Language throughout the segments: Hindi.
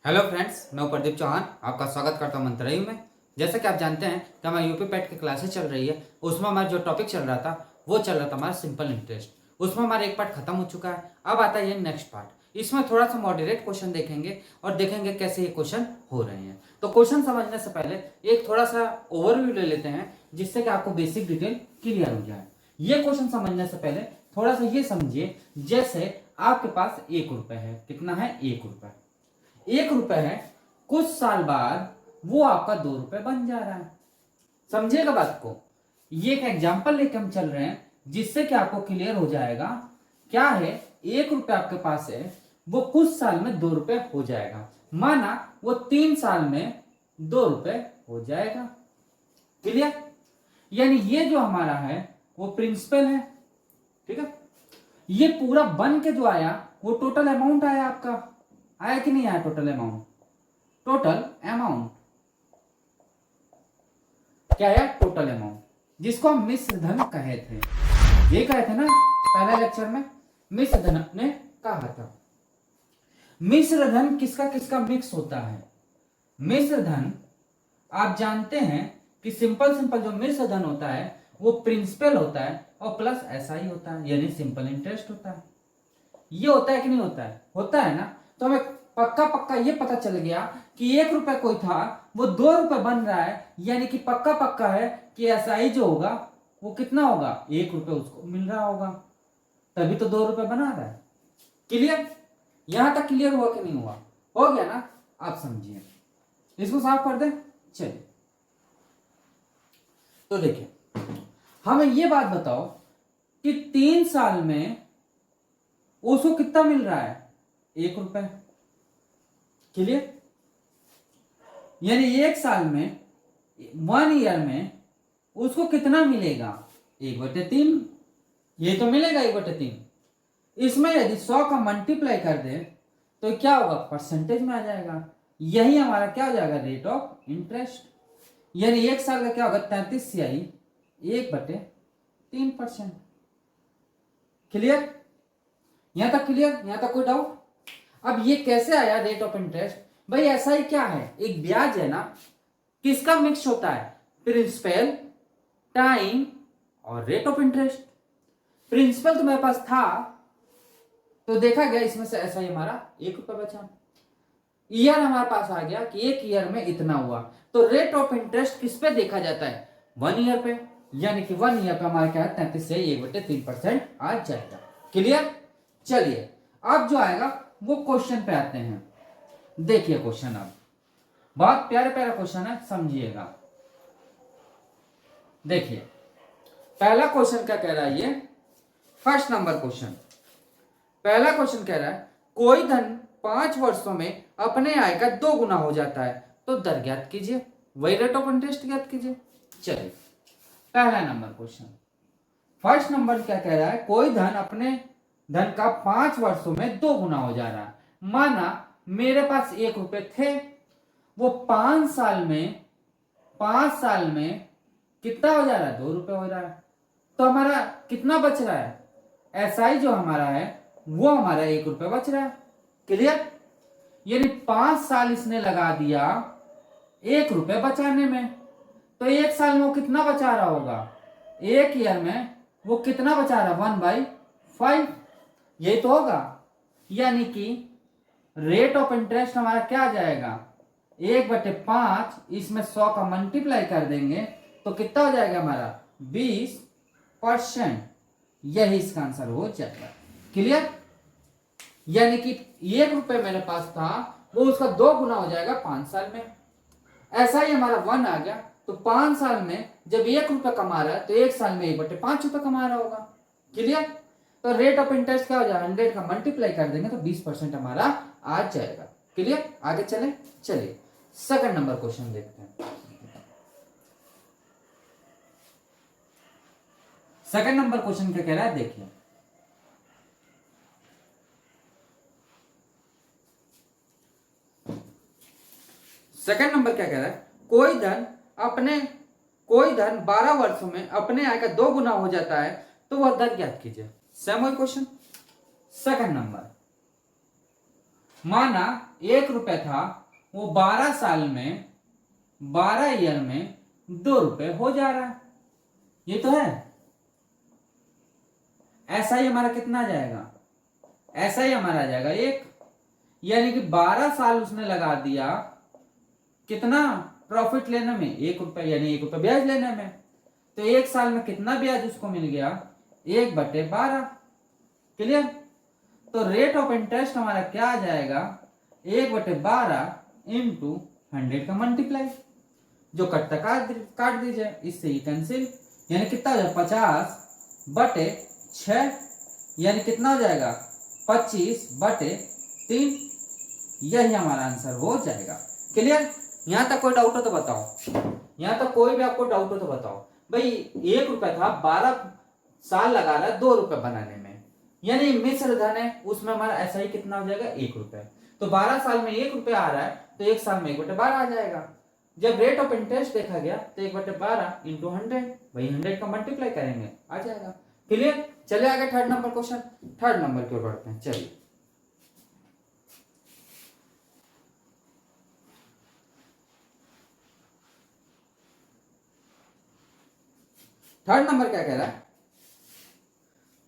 हेलो फ्रेंड्स, मैं प्रदीप चौहान आपका स्वागत करता हूँ मंत्रालय में। जैसा कि आप जानते हैं कि हमारा यूपी पैट की क्लासेस चल रही है, उसमें हमारा जो टॉपिक चल रहा था वो चल रहा था हमारा सिंपल इंटरेस्ट। उसमें हमारा एक पार्ट खत्म हो चुका है। अब आता है ये नेक्स्ट पार्ट। इसमें थोड़ा सा मॉडरेट क्वेश्चन देखेंगे और देखेंगे कैसे ये क्वेश्चन हो रहे हैं। तो क्वेश्चन समझने से पहले एक थोड़ा सा ओवरव्यू ले लेते हैं, जिससे कि आपको बेसिक डिटेल क्लियर हो जाए। ये क्वेश्चन समझने से पहले थोड़ा सा ये समझिए, जैसे आपके पास 1 रुपए है। कितना है? 1 रुपए। 1 रुपए है, कुछ साल बाद वो आपका 2 रुपए बन जा रहा है। समझिएगा बात को। ये एक एग्जांपल लेके हम चल रहे हैं, जिससे कि आपको क्लियर हो जाएगा। क्या है? 1 रुपए आपके पास है, वो कुछ साल में 2 रुपए हो जाएगा। माना वो 3 साल में 2 रुपए हो जाएगा। क्लियर? यानी ये जो हमारा है वो प्रिंसिपल है। ठीक है? ये पूरा बन के जो आया वो टोटल अमाउंट आया आपका। आया कि नहीं आया? टोटल अमाउंट, टोटल अमाउंट क्या है? टोटल अमाउंट, जिसको हम मिश्र धन कहे थे। ये कहे थे ना पहले लेक्चर में, मिश्र धन ने कहा था। मिश्र धन किसका किसका मिक्स होता है? मिश्र धन आप जानते हैं कि सिंपल जो मिश्र धन होता है वो प्रिंसिपल होता है और प्लस एसआई होता है, यानी सिंपल इंटरेस्ट होता है। ये होता है कि नहीं होता है? होता है ना। तो हमें पक्का ये पता चल गया कि 1 रुपए कोई था, वो 2 रुपए बन रहा है, यानी कि पक्का है कि एसआई जो होगा वो कितना होगा? 1 रुपए उसको मिल रहा होगा, तभी तो 2 रुपए बना रहा है। क्लियर? यहां तक क्लियर हुआ कि नहीं हुआ? हो गया ना? आप समझिए, इसको साफ कर दें। चलिए, तो देखिए, हमें ये बात बताओ कि 3 साल में उसको कितना मिल रहा है? 1 रुपए। क्लियर? यानी 1 साल में, 1 ईयर में उसको कितना मिलेगा? 1/3। ये तो मिलेगा 1/3। इसमें यदि 100 का मल्टीप्लाई कर दे तो क्या होगा? परसेंटेज में आ जाएगा। यही हमारा क्या हो जाएगा? Rate of interest. यानी 1 साल का क्या होगा? 33 CI 1/3%। क्लियर? यहां तक क्लियर? यहां तक कोई डाउट? अब ये कैसे आया रेट ऑफ इंटरेस्ट? भाई ऐसा ही क्या है, एक ब्याज है ना। किसका मिक्स होता है? प्रिंसिपल, टाइम और रेट ऑफ इंटरेस्ट। प्रिंसिपल तो मेरे पास था, तो देखा गया इसमें से ऐसा ही हमारा 1 रुपया बचा। ईयर हमारे पास आ गया कि 1 ईयर में इतना हुआ। तो रेट ऑफ इंटरेस्ट किस पे देखा जाता है? 1 ईयर पे। यानी कि 1 ईयर पे हमारा क्या है? 33 से 1/3% आ जाएगा। क्लियर? चलिए, अब जो आएगा वो क्वेश्चन पे आते हैं। देखिए क्वेश्चन, अब बहुत प्यारा क्वेश्चन है, समझिएगा। देखिए, पहला क्वेश्चन क्या कह रहा है? ये फर्स्ट नंबर क्वेश्चन, पहला क्वेश्चन कह रहा है कोई धन 5 वर्षों में अपने आय का 2 गुना हो जाता है, तो दर ज्ञात कीजिए, वही रेट ऑफ इंटरेस्ट ज्ञात कीजिए। चलिए, पहला नंबर क्वेश्चन, फर्स्ट नंबर क्या कह रहा है? कोई धन अपने धन का 5 वर्षों में 2 गुना हो जा रहा है। माना मेरे पास 1 रुपए थे, वो 5 साल में कितना हो जा रहा है? 2 रुपए हो रहा है। तो हमारा कितना बच रहा है? एसआई जो हमारा है वो हमारा 1 रुपए बच रहा है। क्लियर? यानी 5 साल इसने लगा दिया 1 रुपए बचाने में, तो 1 साल में वो कितना बचा रहा होगा? 1 ईयर में वो कितना बचा रहा? 1/5। यही तो होगा। यानी कि रेट ऑफ इंटरेस्ट हमारा क्या आ जाएगा? 1/5। इसमें 100 का मल्टीप्लाई कर देंगे तो कितना हो जाएगा हमारा? 20%। यही इसका आंसर हो जाएगा। क्लियर? यानी कि 1 रुपए मेरे पास था, वो उसका 2 गुना हो जाएगा 5 साल में। ऐसा ही हमारा 1 आ गया, तो 5 साल में जब 1 रुपए कमा रहा है तो 1 साल में 1/5 रुपए कमा रहा होगा। क्लियर? तो रेट ऑफ इंटरेस्ट क्या हो जाएगा? 100 का मल्टीप्लाई कर देंगे तो 20% हमारा आ जाएगा। क्लियर? आगे चले। चलिए, सेकंड नंबर क्वेश्चन देखते हैं। सेकंड नंबर क्वेश्चन क्या कह रहा है? देखिए, सेकंड नंबर क्या कह रहा है? कोई धन 12 वर्षों में अपने आय का 2 गुना हो जाता है, तो वह दर ज्ञात कीजिए। सेम वही क्वेश्चन। सेकंड नंबर, माना 1 रुपए था, वो 12 साल में, 12 ईयर में 2 रुपए हो जा रहा है। ये तो है। ऐसा ही हमारा कितना आ जाएगा, ऐसा ही हमारा आ जाएगा 1, यानी कि 12 साल उसने लगा दिया कितना प्रॉफिट लेने में, 1 रुपए, यानी 1 रुपए ब्याज लेने में। तो 1 साल में कितना ब्याज उसको मिल गया, 1/12। क्लियर। तो रेट ऑफ इंटरेस्ट हमारा क्या आ जाएगा, 1/12 इंटू 100 का मल्टीप्लाई, जो कटता काट दीजिए, इससे ही कैंसिल, यानी कितना हो जाएगा 50/6, यानी कितना हो जाएगा 25/3। यही हमारा आंसर हो जाएगा। क्लियर। यहां तक कोई डाउट हो तो बताओ, यहां तक कोई भी आपको डाउट हो तो बताओ। भाई 1 रुपए था, 12 साल लगा रहा है 2 रुपए बनाने में, यानी मिश्र धन है, उसमें हमारा ऐसा ही कितना हो जाएगा 1 रुपए। तो 12 साल में 1 रुपए आ रहा है, तो 1 साल में 1/12 आ जाएगा। जब रेट ऑफ इंटरेस्ट देखा गया तो 1/12 इंटू 100, वही 100 का मल्टीप्लाई करेंगे, आ जाएगा। क्लियर। चलिए आगे third number question, third number की ओर बढ़ते हैं। चलिए थर्ड नंबर क्या कह रहा है,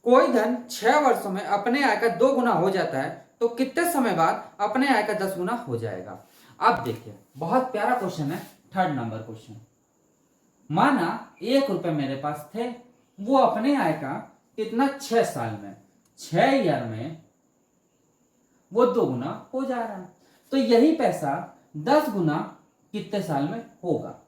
कोई धन 6 वर्षों में अपने आय का 2 गुना हो जाता है, तो कितने समय बाद अपने आय का 10 गुना हो जाएगा। अब देखिए बहुत प्यारा क्वेश्चन है, थर्ड नंबर क्वेश्चन। माना 1 रुपए मेरे पास थे, वो अपने आय का कितना 6 साल में, 6 ईयर में वो 2 गुना हो जा रहा है। तो यही पैसा 10 गुना कितने साल में होगा।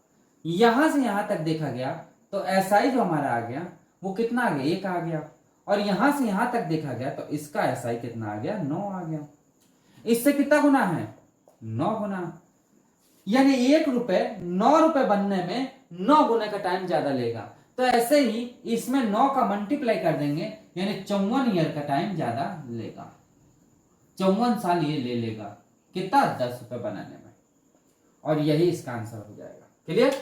यहां से यहां तक देखा गया तो एसआई जो हमारा आ गया वो कितना आ गया, 1 आ गया। और यहां से यहां तक देखा गया तो इसका एसआई कितना आ गया, 9 आ गया। इससे कितना गुना है, 9 गुना। यानी 1 रुपए 9 रुपए बनने में 9 गुने का टाइम ज्यादा लेगा। तो ऐसे ही इसमें 9 का मल्टीप्लाई कर देंगे, यानी 54 ईयर का टाइम ज्यादा लेगा, 54 साल ये ले लेगा। कितना, 10 रुपए बनाने में। और यही इसका आंसर हो जाएगा। क्लियर।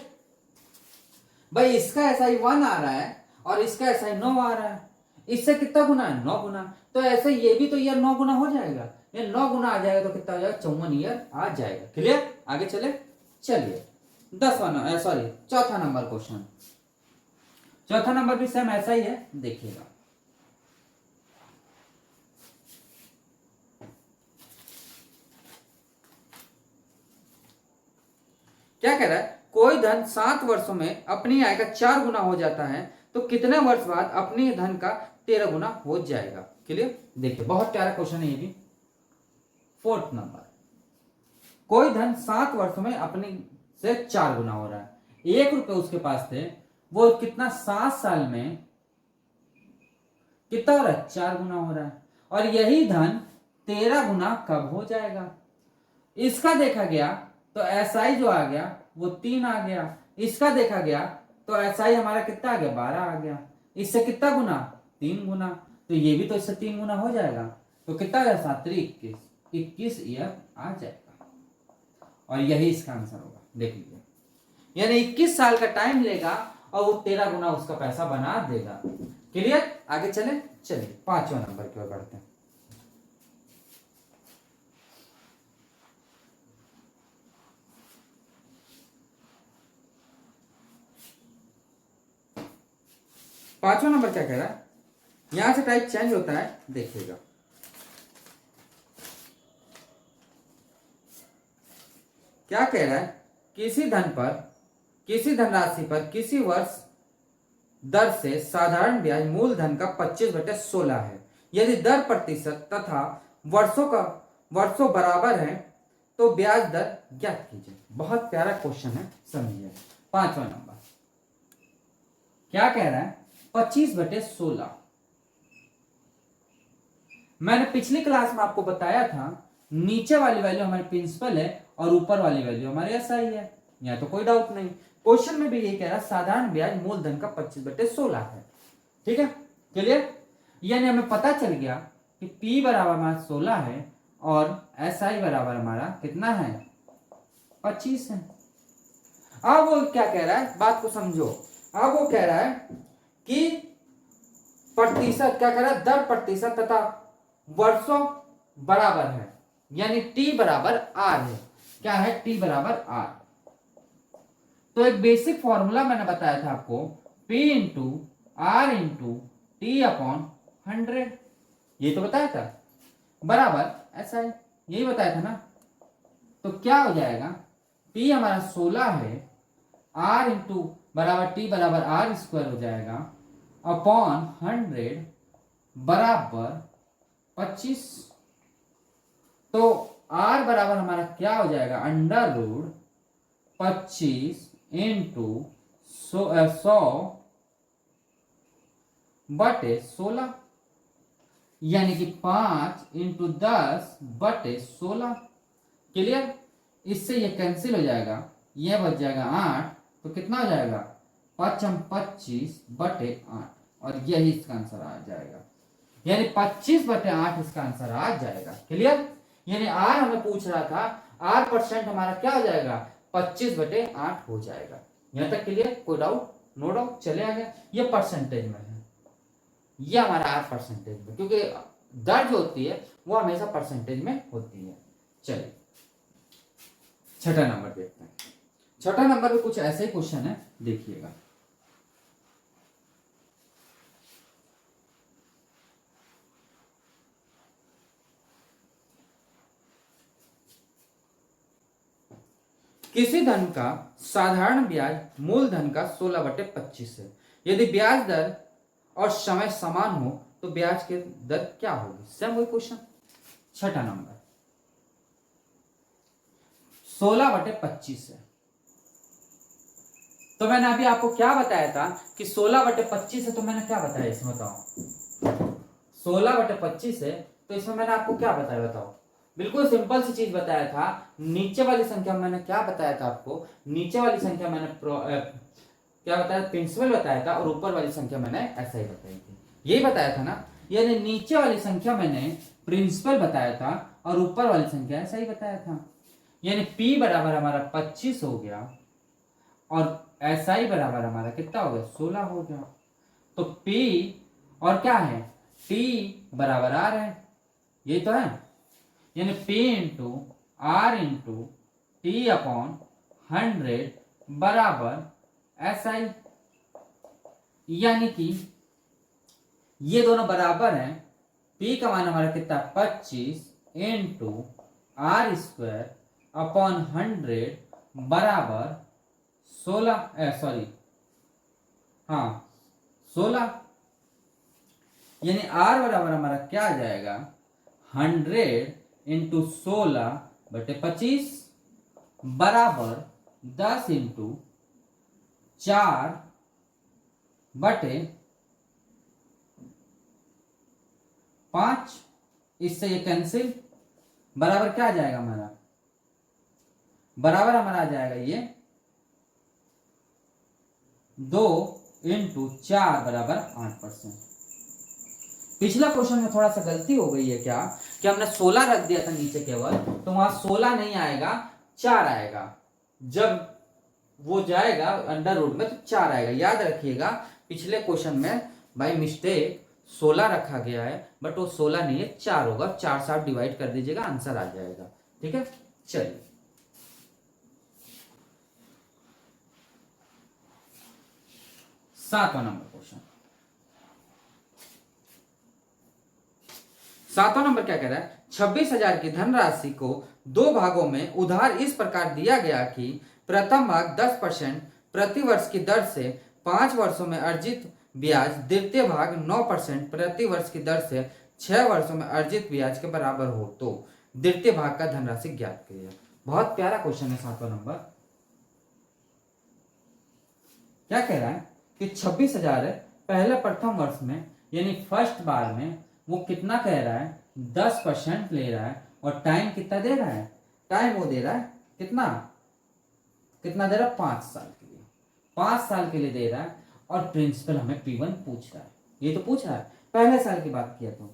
भाई इसका एसआई 1 आ रहा है और इसका एसआई 9 आ रहा है, इससे कितना गुना है, 9 गुना। तो ऐसे ये भी तो ईयर 9 गुना हो जाएगा, ये 9 गुना आ जाएगा तो कितना हो जाएगा, 54 ईयर आ जाएगा। क्लियर। आगे चले। चलिए 10वां सॉरी चौथा नंबर क्वेश्चन, चौथा नंबर भी सेम ऐसा ही है, देखिएगा। क्या कह रहा है, कोई धन 7 वर्षों में अपनी आय का 4 गुना हो जाता है, तो कितने वर्ष बाद अपनी धन का 13 गुना हो जाएगा। क्लियर। देखिए बहुत प्यारा क्वेश्चन है ये भी। फोर्थ नंबर, कोई धन 7 वर्षों में अपनी से 4 गुना हो रहा है। 1 रुपए उसके पास थे, वो कितना 7 साल में कितना हो रहा है, 4 गुना हो रहा है। और यही धन 13 गुना कब हो जाएगा। इसका देखा गया तो एसआई जो आ गया वो 3 आ गया। इसका देखा गया तो एसआई हमारा कितना आ गया, 12 आ गया। इससे कितना गुना, 3 गुना। तो ये भी तो इससे 3 गुना हो जाएगा। तो कितना आ गया, 7 21, 21 ईयर आ जाएगा। और यही इसका आंसर होगा। देख लीजिए, यानी 21 साल का टाइम लेगा और वो 13 गुना उसका पैसा बना देगा। क्लियर। आगे चले। चलिए 5वां नंबर की ओर बढ़ते हैं। पांचवा नंबर क्या कह रहा है, यहां से टाइप चेंज होता है, देखिएगा। क्या कह रहा है, किसी धनराशि पर किसी वर्ष दर से साधारण ब्याज मूलधन का 25/16 है। यदि दर प्रतिशत तथा वर्षों बराबर है तो ब्याज दर ज्ञात कीजिए। बहुत प्यारा क्वेश्चन है, समझिए। 5वां नंबर क्या कह रहा है, 25/16। मैंने पिछली क्लास में आपको बताया था, नीचे वाली वैल्यू हमारी प्रिंसिपल है और ऊपर वाली वैल्यू हमारे एसआई है। यहाँ तो कोई डाउट नहीं। क्वेश्चन में भी ये कह रहा है साधारण ब्याज मूलधन का 25/16 है। ठीक है। क्लियर। यानी हमें पता चल गया कि P बराबर हमारा 16 है और SI बराबर हमारा कितना है, 25 है। अब वो क्या कह रहा है, बात को समझो। अब वो कह रहा है कि प्रतिशत, क्या कह रहा है, दर प्रतिशत तथा वर्षों बराबर है। यानी टी बराबर आर है। क्या है? टी बराबर आर। तो एक बेसिक फॉर्मूला मैंने बताया था आपको, P into R into T upon 100, ये तो बताया था, बराबर ऐसा है, यही बताया था ना। तो क्या हो जाएगा, P हमारा 16 है, R इंटू बराबर T बराबर आर स्क्वायर हो जाएगा अपॉन 100 बराबर 25। तो R बराबर हमारा क्या हो जाएगा, अंडर रूट 25 इंटू 100 बटे 16, यानी कि 5 इंटू 10 बटे 16। क्लियर? इससे ये कैंसिल हो जाएगा, ये बच जाएगा 8, तो कितना हो जाएगा, 25 बटे 8, और यही इसका आंसर आ जाएगा, यानी 25 बटे 8 इसका आंसर आ जाएगा। क्लियर? यानी आर हमें पूछ रहा था, आर परसेंट हमारा क्या हो जाएगा, 25 बटे 8 हो जाएगा। यहां तक क्लियर? कोई डाउट? नो डाउट, चले आगे। ये परसेंटेज में है, ये हमारा आर परसेंटेज में, क्योंकि दर जो होती है वो हमेशा परसेंटेज में होती है। चलिए छठा नंबर देखते हैं। छठा नंबर में कुछ ऐसे ही क्वेश्चन है, देखिएगा। किसी धन का साधारण ब्याज मूलधन का 16/25 है। यदि ब्याज दर और समय समान हो तो ब्याज की दर क्या होगी? सेम वही क्वेश्चन। छठा नंबर 16/25 है। तो मैंने अभी आपको क्या बताया था कि 16/25 है, तो मैंने क्या बताया इसमें बताओ। 16/25 है, तो इसमें मैंने आपको क्या बताया बताओ। बिल्कुल सिंपल सी चीज बताया था। नीचे वाली संख्या मैंने क्या बताया था आपको, नीचे वाली संख्या मैंने क्या बताया, प्रिंसिपल बताया था, और ऊपर वाली संख्या मैंने ऐसा ही बताई थी, यही बताया था ना। यानी नीचे वाली संख्या मैंने प्रिंसिपल बताया था और ऊपर वाली संख्या ऐसा ही बताया था। यानी P बराबर हमारा 25 हो गया और SI बराबर हमारा कितना हो गया, 16 हो गया। तो P और क्या है, T बराबर R है, यही तो है। यानी P into R into T upon 100 बराबर SI, यानी कि ये दोनों बराबर हैं। P का मान हमारा कितना, 25 इंटू आर स्क्वायर अपॉन 100 बराबर 16। यानी R बराबर हमारा क्या आ जाएगा, 100 इंटू 16/25 बराबर 10 इंटू 4/5। इससे ये कैंसिल, बराबर क्या आ जाएगा हमारा, बराबर हमारा आ जाएगा ये 2 इंटू 4 बराबर 8%। पिछला क्वेश्चन में थोड़ा सा गलती हो गई है क्या, कि हमने 16 रख दिया था नीचे केवल, तो वहां 16 नहीं आएगा, 4 आएगा। जब वो जाएगा अंडर रूट में तो 4 आएगा। याद रखिएगा पिछले क्वेश्चन में भाई मिस्टेक 16 रखा गया है, बट वो 16 नहीं है, 4 होगा। 4 से आप डिवाइड कर दीजिएगा, आंसर आ जाएगा। ठीक है, चलिए सातवां नंबर क्वेश्चन। सातवां नंबर क्या कह रहा है, 26,000 की धनराशि को 2 भागों में उधार इस प्रकार दिया गया कि प्रथम भाग 10% प्रति वर्ष की दर से 5 वर्षों में अर्जित ब्याज, द्वितीय भाग 9% प्रति वर्ष की दर से 6 वर्षों में अर्जित ब्याज के बराबर हो तो द्वितीय भाग का धनराशि ज्ञात करिए। बहुत प्यारा क्वेश्चन है सातवां नंबर। क्या कह रहा है कि 26,000 है, पहले प्रथम वर्ष में यानी फर्स्ट बार में वो कितना कह रहा है, 10% ले रहा है, और टाइम कितना दे रहा है, टाइम वो दे रहा है कितना कितना दे रहा है, 5 साल के लिए, 5 साल के लिए दे रहा है। और प्रिंसिपल हमें P1 पूछ रहा है, ये तो पूछ रहा है। पहले साल की बात किया तो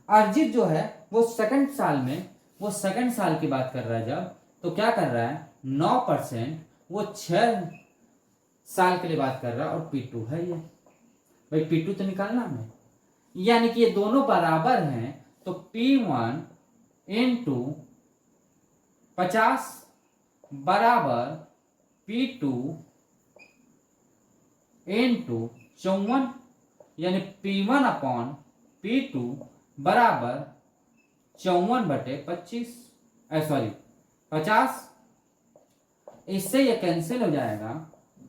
अर्जित जो है वो सेकंड साल में, वो सेकंड साल की बात कर रहा है जब, तो क्या कर रहा है, 9% वो 6 साल के लिए बात कर रहा है, और P2 है ये, भाई P2 तो निकालना हमें, यानी कि ये दोनों बराबर हैं। तो P1 इंटू 50 बराबर P2 इंटू 54, यानी P1 अपॉन P2 बराबर 54/25, सॉरी 50, इससे ये कैंसिल हो जाएगा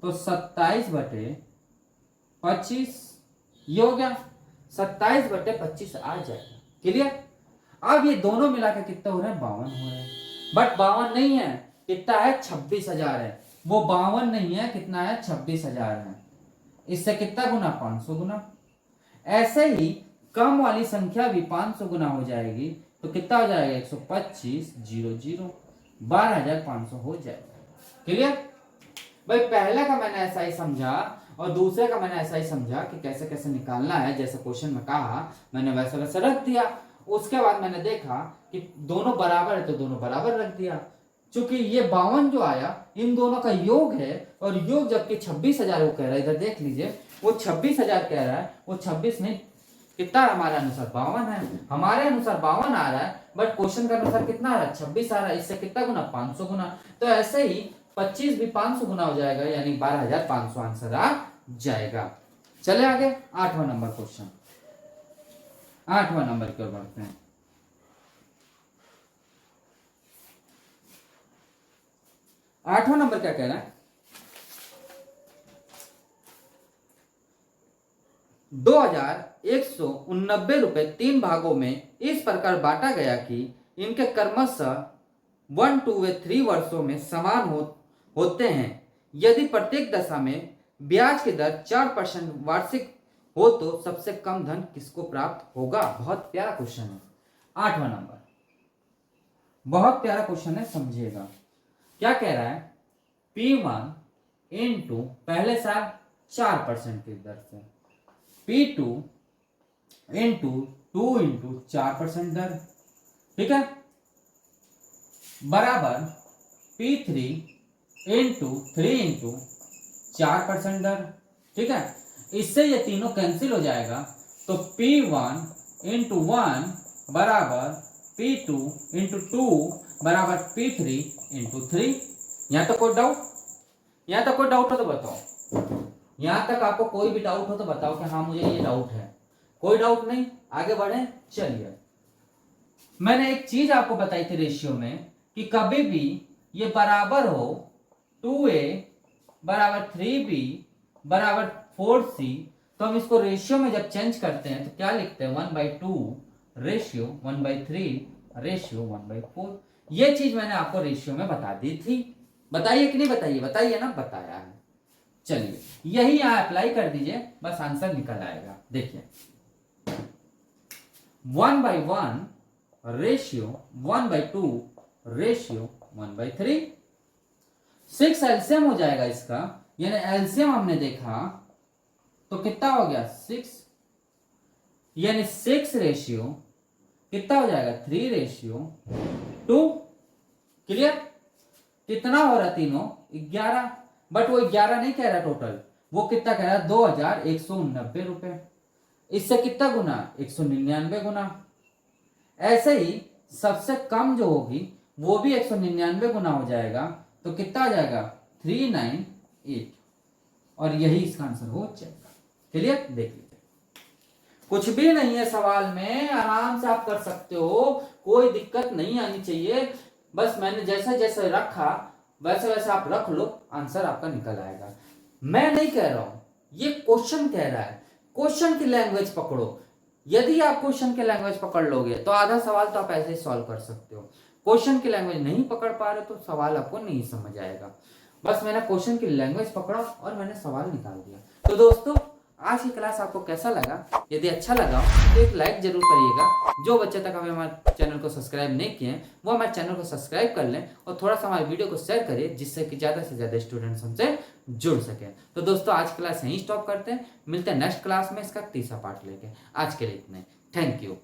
तो 27/25 ये हो गया, 27/25 आ जाएगा। क्लियर। अब ये दोनों मिलाकर कितना हो रहा है, 52 हो रहा है। बट 52 नहीं है, कितना है, 26,000 है। वो 52 नहीं है, कितना है, 26,000 है। इससे कितना गुना, 500 गुना। ऐसे ही कम वाली संख्या भी 500 गुना हो जाएगी तो कितना हो जाएगा, 125 00 12,500 हो जाएगा। क्लियर। भाई पहले का मैंने ऐसा ही समझा और दूसरे का मैंने ऐसा ही समझा कि कैसे कैसे निकालना है, जैसे क्वेश्चन में कहा मैंने वैसे वैसे रख दिया। उसके बाद मैंने देखा कि दोनों बराबर है तो दोनों बराबर रख दिया। चूंकि ये 52 जो आया इन दोनों का योग है और योग जबकि 26,000 वो कह रहा है, इधर देख लीजिए वो 26,000 कह रहा है, वो 26 नहीं, कितना हमारे अनुसार 52 है, हमारे अनुसार 52 आ रहा है, बट क्वेश्चन के अनुसार कितना आ रहा है, 26 आ रहा है। इससे कितना गुना, 500 गुना। तो ऐसे ही 25 भी 500 गुना हो जाएगा, यानी 12,500 आंसर आ जाएगा। चले आगे 8वां नंबर क्वेश्चन, 8वां नंबर की ओर बढ़ते हैं। 8वां नंबर क्या कह रहा है, 2,189 रुपए 3 भागों में इस प्रकार बांटा गया कि इनके क्रमशः 1, 2 व 3 वर्षों में समान होते हैं। यदि प्रत्येक दशा में ब्याज की दर 4% वार्षिक हो तो सबसे कम धन किसको प्राप्त होगा। बहुत प्यारा क्वेश्चन है, 8वां नंबर, बहुत प्यारा क्वेश्चन है, समझिएगा। क्या कह रहा है, P1 इंटू पहले साल 4% की दर से, P2 इंटू 2 इंटू 4% दर, ठीक है, बराबर P3 इंटू 3 इंटू 4% दर, ठीक है। इससे ये तीनों कैंसिल हो जाएगा तो P1 इंटू 1 बराबर P2 इंटू 2 बराबर P3 इंटू 3। यहाँ तक कोई डाउट, यहाँ तक कोई डाउट हो तो बताओ, यहाँ तक आपको कोई भी डाउट हो तो बताओ कि हाँ मुझे ये डाउट है। कोई डाउट नहीं, आगे बढ़े। चलिए, मैंने एक चीज आपको बताई थी रेशियो में कि कभी भी ये बराबर हो 2a बराबर 3b बराबर 4c, तो हम इसको रेशियो में जब चेंज करते हैं तो क्या लिखते हैं, 1/2 रेशियो 1/3 रेशियो 1/4। ये चीज मैंने आपको रेशियो में बता दी थी, बताइए कि नहीं बताइए, बताइए ना, बताया है। चलिए यही यहां अप्लाई कर दीजिए, बस आंसर निकल आएगा। देखिए 1/1 रेशियो 1/2 रेशियो 1/3, 6 एलसीएम हो जाएगा इसका, यानी एलसीएम हमने देखा तो कितना हो गया 6, यानी 6 रेशियो कितना हो जाएगा 3 रेशियो 2। क्लियर। कितना हो रहा तीनों 11, बट वो 11 नहीं कह रहा टोटल, वो कितना कह रहा है 2,189 रुपए। इससे कितना गुना 199 गुना। ऐसे ही सबसे कम जो होगी वो भी 199 गुना हो जाएगा तो कितना आ जाएगा 398, और यही इसका आंसर हो जाएगा। क्लियर। देख लीजिए, कुछ भी नहीं है सवाल में, आराम से आप कर सकते हो, कोई दिक्कत नहीं आनी चाहिए। बस मैंने जैसे जैसे रखा वैसे वैसे आप रख लो, आंसर आपका निकल आएगा। मैं नहीं कह रहा हूं, ये क्वेश्चन कह रहा है, क्वेश्चन की लैंग्वेज पकड़ो। यदि आप क्वेश्चन की लैंग्वेज पकड़ लोगे तो आधा सवाल तो आप ऐसे ही सॉल्व कर सकते हो। क्वेश्चन की लैंग्वेज नहीं पकड़ पा रहे तो सवाल आपको नहीं समझ आएगा। बस मैंने क्वेश्चन की लैंग्वेज पकड़ा और मैंने सवाल निकाल दिया। तो दोस्तों आज की क्लास आपको कैसा लगा? यदि अच्छा लगा तो एक लाइक जरूर करिएगा। जो बच्चे तक हमें हमारे चैनल को सब्सक्राइब नहीं किए हैं वो हमारे चैनल को सब्सक्राइब कर लें और थोड़ा सा हमारे वीडियो को शेयर करिए, जिससे कि ज़्यादा से ज़्यादा स्टूडेंट्स हमसे जुड़ सकें। तो दोस्तों आज क्लास यहीं स्टॉप करते हैं, मिलते हैं नेक्स्ट क्लास में इसका तीसरा पार्ट लेके। आज के लिए इतना ही, थैंक यू।